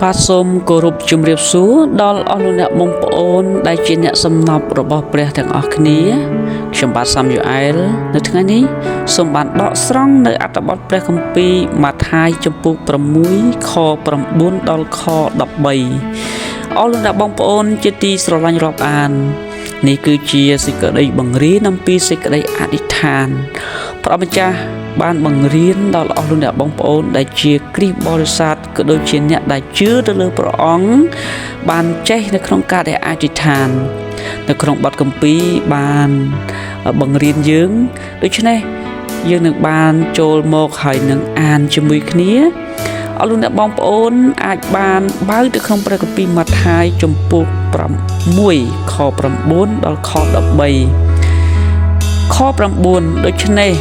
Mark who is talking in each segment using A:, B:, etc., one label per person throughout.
A: បាទសូមគោរពជម្រាបសួរដល់អស់លោកអ្នកបងប្អូនដែលជាអ្នកសំណប់របស់ព្រះទាំងអស់គ្នាខ្ញុំបាទសាមយូអែលនៅថ្ងៃនេះសូមបានដកស្រង់នៅអត្ថបទព្រះគម្ពីរម៉ាថាយចំពោះ6ខ9ដល់ខ13អស់លោកអ្នកបងប្អូនជាទីស្រឡាញ់រាប់អាននេះគឺជាសេចក្តីបង្រៀនអំពីសេចក្តីអធិដ្ឋានព្រះម្ចាស់បានបង្រៀនដល់អស់លោកអ្នកបងប្អូនដែលជាគ្រីស្ទបរិស័ទក៏ដូចជាអ្នកដែលជឿទៅលើព្រះអង្គបានចេះនៅក្នុងការដែលអធិដ្ឋាននៅក្នុងបទគម្ពីរបានបង្រៀនយើងដូច្នេះយើងនឹងបានចូលមកហើយនឹងអានជាមួយគ្នាអស់លោកអ្នកបងប្អូនអាចបានបើកទៅក្នុងព្រះគម្ពីរម៉ាថាយចំពោះ6ខ9ដល់ខ13ខ9ដូច្នេះ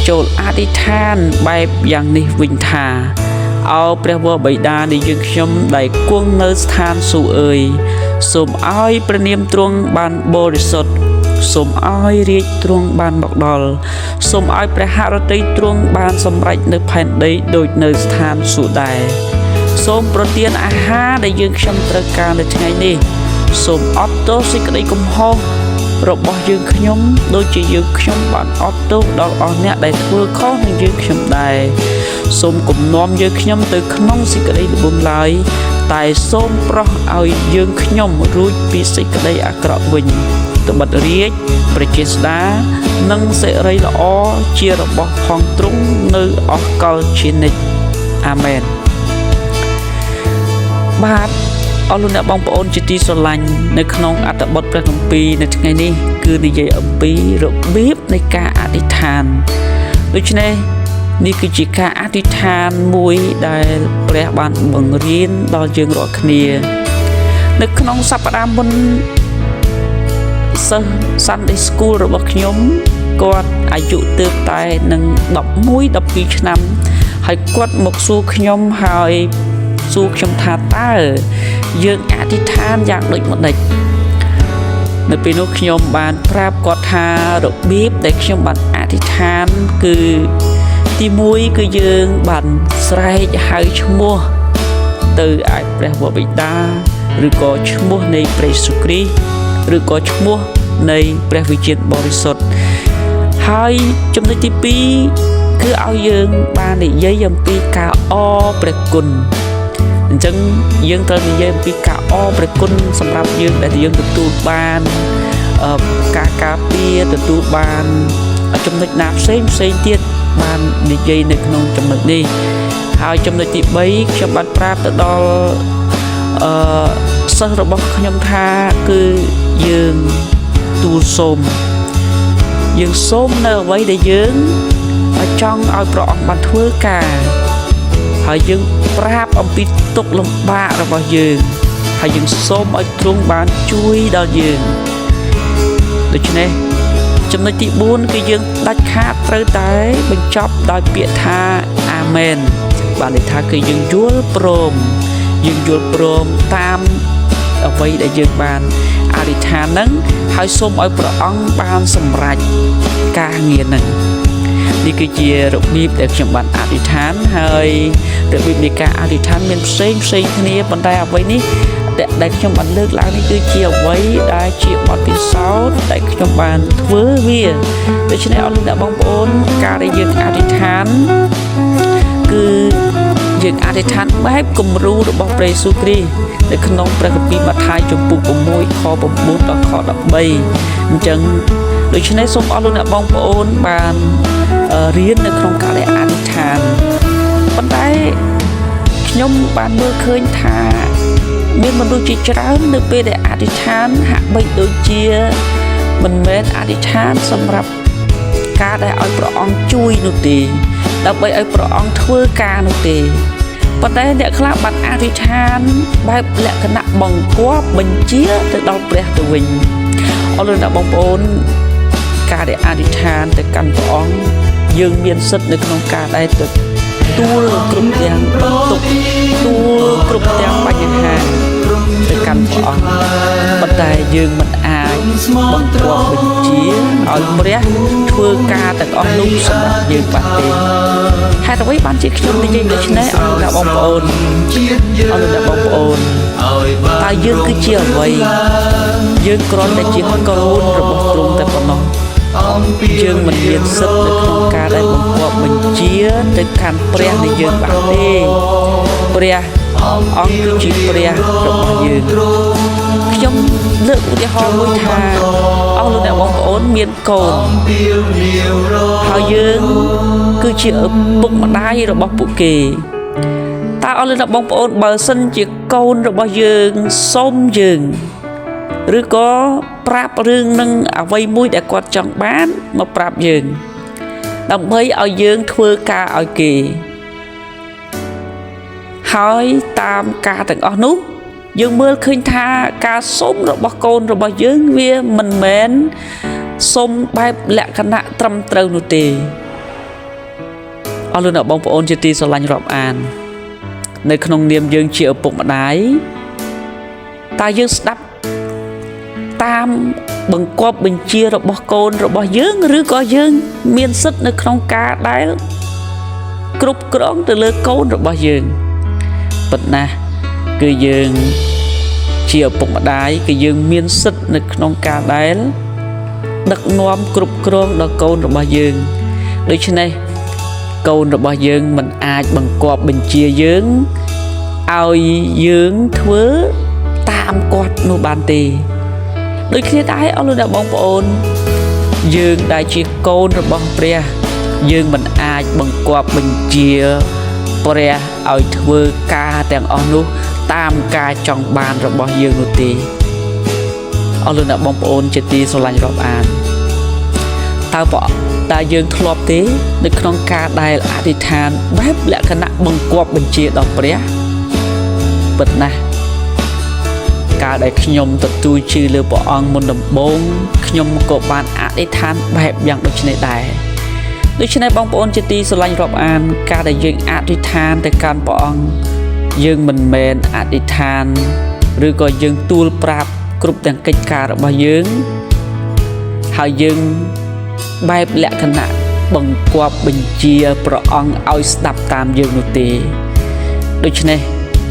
A: ចូលអធិដ្ឋានបែបយ៉ាងនេះវិញថាអោព្រះវរបិតានៃយើងខ្ញុំដែលគង់នៅស្ថានសួគ៌អើយសូមឲ្យព្រះនាមទ្រង់បានបរិសុទ្ធសូមឲ្យរាជទ្រង់បានមកដល់សូមឲ្យព្រះហឫទ័យទ្រង់បានសម្រេចនៅផែនដីដូចនៅស្ថានសួគ៌ដែរសូមប្រទានអាហារដែលយើងខ្ញុំត្រូវការនៅថ្ងៃនេះសូមអត់ទោសសេចក្តីកំហុសរបស់យើងខ្ញុំដូចជាយើងខ្ញុំបានអត់ទោសដល់អស់អ្នកដែលធ្វើខុសនឹងយើងខ្ញុំដែរសូមគំនុំយើងខ្ញុំទៅក្នុងសេចក្តីល្បួងឡើយតែសូមប្រោះឲ្យយើងខ្ញុំរួចពីសេចក្តីអាក្រក់វិញត្បិតរាជប្រជាស្ដានិងសេរីល្អជារបស់ផងទ្រង់នៅអស់កលជានិច្ចអាមែនបាទអស់លោកអ្នកបងប្អូនជាទីស្រឡាញ់នៅក្នុងអត្ថបទព្រះគម្ពីរនៅថ្ងៃនេះគឺនិយាយអំពីរបៀបនៃការអធិដ្ឋានដូច្នេះនេះគឺជាការអធិដ្ឋានមួយដែលព្រះបានបង្រៀនដល់យើងរាល់គ្នានៅក្នុងសប្តាហ៍មុនសិស្ស Sunday School របស់ខ្ញុំគាត់អាយុទើបតែនឹង11 12ឆ្នាំហើយគាត់មកសួរខ្ញុំហើយសួរខ្ញុំថាតើយើងអធិដ្ឋានយ៉ាងដូចម្ដេចនៅពេលនោះខ្ញុំបានប្រាប់គាត់ថារបៀបដែលខ្ញុំបានអធិដ្ឋានគឺទី1គឺយើងបានស្រែកហៅឈ្មោះទៅឯព្រះវរបិតាឬក៏ឈ្មោះនៃព្រះយេស៊ូវគ្រីស្ទឬក៏ឈ្មោះនៃព្រះវិញ្ញាណបរិសុទ្ធហើយចំណុចទី2គឺឲ្យយើងបាននិយាយអំពីការអរព្រះគុណអញ្ចឹងយើងត្រូវនិយាយអំពីការអរព្រះគុណសម្រាប់យើងដែលយើងទទួលបានការការពារទទួលបានចំណុចណាផ្សេងទៀតបាននិយាយនៅក្នុងចំណុចនេះហើយចំណុចទី3ខ្ញុំបានប្រាប់ទៅដល់សិស្សរបស់ខ្ញុំថាគឺយើងទូលសូមនៅអ្វីដែលយើងចង់ឲ្យព្រះអង្គបានធ្វើការហើយយើងប្រាប់អំពីទុក្ខលំបាករបស់យើងហើយយើងសូមឲ្យទ្រង់បានជួយដល់យើងដូច្នេះចំណុចទី4គឺយើងដាច់ខាតត្រូវតែបញ្ចប់ដោយពាក្យថាអាមែនបានន័យថាគឺយើងយល់ព្រមតាមអ្វីដែលយើងបានអធិដ្ឋានហ្នឹងហើយសូមឲ្យព្រះអង្គបានសម្រេចការងារហ្នឹងនេះគឺជារបៀបដែលខ្ញុំបានអធិដ្ឋានហើយរបៀបនៃការអធិដ្ឋានមានផ្សេងគ្នាប៉ុន្តែអ្វីនេះដែលខ្ញុំបានលើកឡើងនេះគឺជាអ្វីដែលជាបទពិសោធន៍ដែលខ្ញុំបានធ្វើវាដូច្នេះអរលោកអ្នកបងប្អូនការដែលយើងអធិដ្ឋានគឺយើងអធិដ្ឋានបែបគំរូរបស់ព្រះយេស៊ូវគ្រីស្ទនៅក្នុងព្រះគម្ពីរម៉ាថាយចំពោះ6ខ9ដល់ខ13អញ្ចឹងដូច្នេះសូមអរលោកអ្នកបងប្អូនបានរៀននៅក្នុងការដែលអធិដ្ឋានប៉ុន្តែខ្ញុំបានមើលឃើញថាមានមនុស្សជាច្រើននៅពេលដែលអធិដ្ឋានហាក់បីដូចជាមិនមែនអធិដ្ឋានសម្រាប់ការដែលឲ្យព្រះអង្គជួយនោះទេដើម្បីឲ្យព្រះអង្គធ្វើការនោះទេប៉ុន្តែអ្នកខ្លះបានអធិដ្ឋានបែបលក្ខណៈបង្គាប់បញ្ជាទៅដល់ព្រះទៅវិញអរលោកអ្នកបងប្អូនការដែលអធិដ្ឋានទៅកាន់ព្រះអង្គយើងមានសិទ្ធិនៅក្នុងការដែលទទួលគ្រប់ទាំងបន្ទុកទទួលគ្រប់ទាំងបញ្ហាទៅកាន់ព្រះអង្គប៉ុន្តែយើងមិនអាច បង្គាប់បញ្ជាឲ្យព្រះធ្វើការទាំងអស់នោះសម្រាប់យើងបានទេហេតុអ្វីបានជាខ្ញុំនិយាយដូច្នេះអរលោកបងប្អូនអរលោកបងប្អូនតើយើងគឺជាអ្វីយើងគ្រាន់តែជាកូនរបស់ទ្រង់តែប៉ុណ្ណោះយើងមិនមានសិទ្ធិនៅក្នុងការដែលបង្គាប់បញ្ជាទៅកាន់ព្រះនៃយើងបានទេព្រះអង្គគឺជាព្រះរបស់យើងខ្ញុំលើកឧទាហរណ៍មួយថាអស់លោកអ្នកបងប្អូនមានកូនហើយយើងគឺជាឪពុកម្ដាយរបស់ពួកគេតើអស់លោកអ្នកបងប្អូនបើសិនជាកូនរបស់យើងសុំយើងឬក៏ប្រាប់រឿងនឹងអ្វីមួយដែលគាត់ចង់បានមកប្រាប់យើងដើម្បីឲ្យយើងធ្វើការឲ្យគេហើយតាមការទាំងអស់នោះយើងមើលឃើញថាការសុំរបស់កូនរបស់យើងវាមិនមែនសុំបែបលក្ខណៈត្រឹមត្រូវនោះទេអរលោកអ្នកបងប្អូនជាទីស្រឡាញ់រាប់អាននៅក្នុងនាមយើងជាឪពុកម្ដាយតើយើងស្ដាប់តាមបង្គាប់បញ្ជារបស់កូនរបស់យើងឬក៏យើងមានសិទ្ធិនៅក្នុងការដែលគ្រប់គ្រងទៅលើកូនរបស់យើងប៉ុន្តែគឺយើងជាឪពុកម្ដាយគឺយើងមានសិទ្ធិនៅក្នុងការដែលដឹកនាំគ្រប់គ្រងដល់កូនរបស់យើងដូច្នេះកូនរបស់យើងមិនអាចបង្គាប់បញ្ជាយើងឲ្យយើងធ្វើតាមគាត់នោះបានទេដូចគ្នាដែរអស់លោកអ្នកបងប្អូនយើងដែលជាកូនរបស់ព្រះយើងមិនអាចបង្គាប់បញ្ជាព្រះឲ្យធ្វើការទាំងអស់នោះតាមការចង់បានរបស់យើងនោះទេអស់លោកអ្នកបងប្អូនជាទីស្រឡាញ់រាប់អានតើយើងធ្លាប់ទេនៅក្នុងការដែលអធិដ្ឋានបែបលក្ខណៈបង្គាប់បញ្ជាដល់ព្រះពិតណាស់ការដែលខ្ញុំទទួលជឿលើព្រះអង្គមុនដំបូងខ្ញុំក៏បានអធិដ្ឋានបែបយ៉ាងដូចនេះដែរដូច្នេះបងប្អូនជាទីស្រឡាញ់រាប់អានការដែលយើងអធិដ្ឋានទៅកាន់ព្រះអង្គយើងមិនមែនអធិដ្ឋានឬក៏យើងទូលប្រាប់គ្រប់ទាំងកិច្ចការរបស់យើងហើយយើងបែបលក្ខណៈបង្គាប់បញ្ជាព្រះអង្គឲ្យស្ដាប់តាមយើងនោះទេដូច្នេះ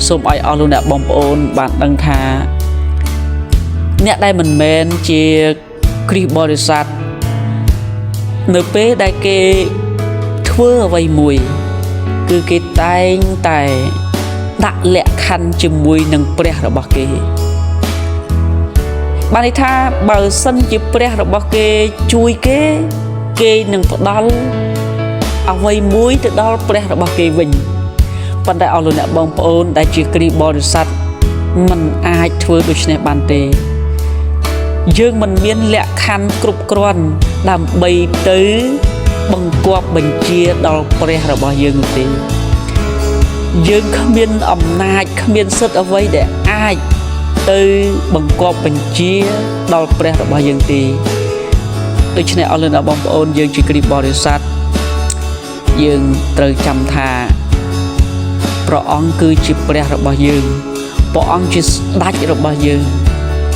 A: សូមឲ្យអស់លោកអ្នកបងប្អូនបានដឹងថាអ្នកដែលមិនមែនជាគ្រីស្ទបរិស័ទនៅពេលដែលគេធ្វើអ្វីមួយគឺគេតែងតែដាក់លក្ខខណ្ឌជាមួយនឹងព្រះរបស់គេបានន័យថាបើសិនជាព្រះរបស់គេជួយគេនឹងផ្ដល់អ្វីមួយទៅដល់ព្រះរបស់គេវិញប៉ុន្តែអស់លោកអ្នកបងប្អូនដែលជាគ្រីស្ទបរិស័ទមិនអាចធ្វើដូច្នេះបានទេយើងមិនមានលក្ខខណ្ឌគ្រប់គ្រាន់ដើម្បីទៅបង្គាប់បញ្ជាដល់ព្រះរបស់យើងនោះទេយើងគ្មានអំណាចគ្មានសិទ្ធិអ្វីដែលអាចទៅបង្គាប់បញ្ជាដល់ព្រះរបស់យើងទេដូច្នេះអស់លោកអ្នកបងប្អូនយើងជាគ្រីស្ទបរិស័ទយើងត្រូវចាំថាព្រះអង្គគឺជាព្រះរបស់យើងព្រះអង្គជាស្ដេចរបស់យើង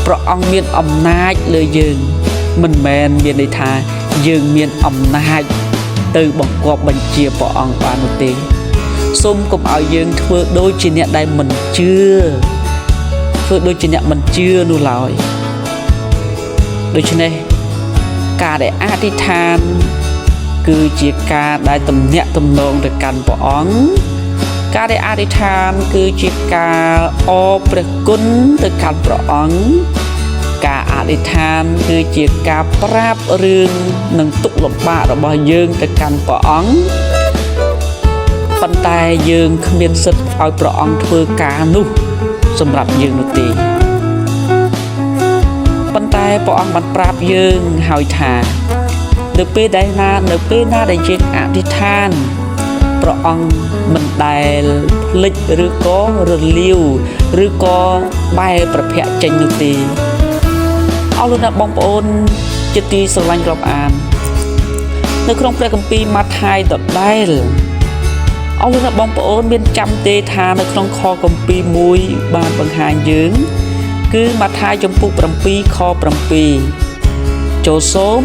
A: ព្រះអង្គមានអំណាចលើយើងមិនមែនមានន័យថាយើងមានអំណាចទៅបង្គាប់បញ្ជាព្រះអង្គបាននោះទេសូមកុំឲ្យយើងធ្វើដូចជាអ្នកដែលមិនជឿធ្វើដូចជាអ្នកមិនជឿនោះឡើយដូច្នេះការដែលអធិដ្ឋានគឺជាការដែលទំនាក់ទំនងទៅកាន់ព្រះអង្គការដែលអធិដ្ឋានគឺជាការអរព្រះគុណទៅកាន់ព្រះអង្គការអធិដ្ឋានគឺជាការប្រាប់រឿងនិងទុក្ខលំបាករបស់យើងទៅកាន់ព្រះអង្គប៉ុន្តែយើងគ្មានសិទ្ធិឲ្យព្រះអង្គធ្វើការនោះសម្រាប់យើងនោះទេប៉ុន្តែព្រះអង្គបានប្រាប់យើងហើយថានៅពេលណាដែលយើងអធិដ្ឋានព្រះអង្គមិនដែលភ្លេចឬក៏រលាវឬក៏បែរប្រភ័ក្រចេញនោះទេអរលោកអ្នកបងប្អូនជាទីស្រឡាញ់រាប់អាននៅក្នុងព្រះគម្ពីរម៉ាថាយដដែលអរលោកអ្នកបងប្អូនមានចាំទេថានៅក្នុងខគម្ពីរមួយបានបង្ហាញយើង គឺម៉ាថាយចំពុក7ខ7ចូលសូម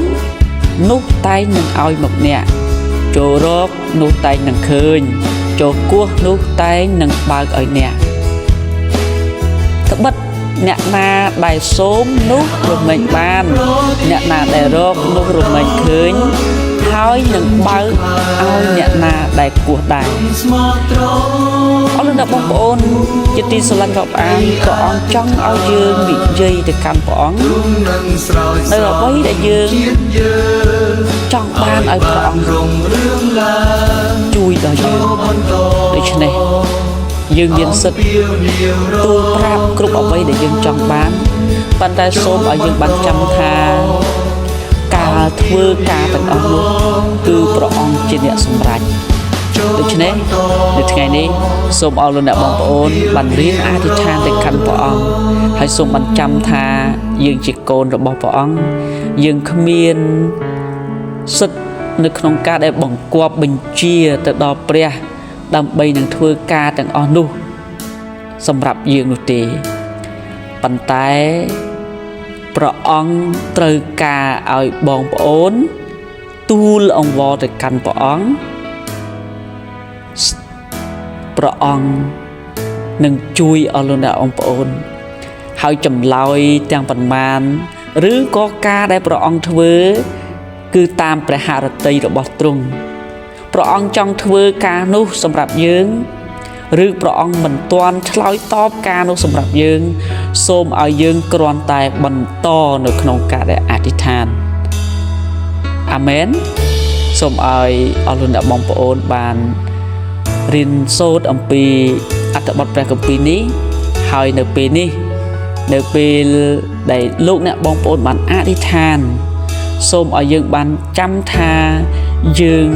A: នោះតែងនឹងឲ្យមកអ្នកចូលរកនោះតែងនឹងឃើញចូលគោះនោះតែងនឹងបើកឲ្យអ្នកត្បិតអ្នកណាដែលសូមនោះរមែងបានអ្នកណាដែលរកនោះរមែងឃើញហើយនឹងបើកឲ្យអ្នកណាដែលគោះដែរអរលោកអ្នកបងប្អូនជាទីស្រឡាញ់របស់ព្រះអង្គចង់ឲ្យយើងនិយាយទៅកាន់ព្រះអង្គនៅអ្វីដែលយើងចង់បានឲ្យព្រះអង្គជួយដល់យើងដូច្នេះយើងមានសិទ្ធិទូលប្រាប់គ្រប់អ្វីដែលយើងចង់បានប៉ុន្តែសូមឲ្យយើងបានចាំថាការធ្វើការទាំងអស់នោះគឺព្រះអង្គជាអ្នកសម្រេចដូច្នេះនៅថ្ងៃនេះសូមអរលោកអ្នកបងប្អូនបានរៀនអធិដ្ឋានទៅកាន់ព្រះអង្គហើយសូមបានចាំថាយើងជាកូនរបស់ព្រះអង្គយើងគ្មានសិទ្ធិនៅក្នុងការដែលបង្គាប់បញ្ជាទៅដល់ព្រះដើម្បីនឹងធ្វើការទាំងអស់នោះសម្រាប់យើងនោះទេប៉ុន្តែព្រះអង្គត្រូវការឲ្យបងប្អូនទូលអង្វរទៅកាន់ព្រះអង្គនឹងជួយអរលោកអ្នកបងប្អូនហើយចម្លើយទាំងប៉ុន្មានឬក៏ការដែលព្រះអង្គធ្វើគឺតាមព្រះハរតីរបស់ទ្រង់ព្រះអង្គចង់ធ្វើការនោះសម្រាប់យើងឬព្រះអង្គមិនទាន់ឆ្លើយតបការនោះសម្រាប់យើងសូមឲ្យយើងគ្រាន់តែបន្តនៅក្នុងការដែលអធិដ្ឋានអាមែនសូមឲ្យអរលោកអ្នកបងប្អូនបានរៀនសូត្រអំពីអត្ថបទព្រះគម្ពីរនេះហើយនៅពេលនេះនៅពេលដែលលោកអ្នកបងប្អូនបានអធិដ្ឋានសូមឲ្យយើងបានចាំថាយើង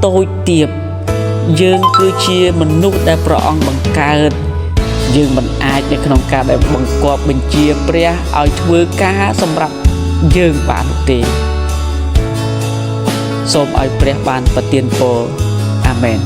A: តូចទាបយើងគឺជាមនុស្សដែលព្រះអង្គបង្កើតយើងមិនអាចនៅក្នុងការដែលបង្គាប់បញ្ជាព្រះឲ្យធ្វើការសម្រាប់យើងបានទេសូមឲ្យព្រះបានប្រទានពរអាមែន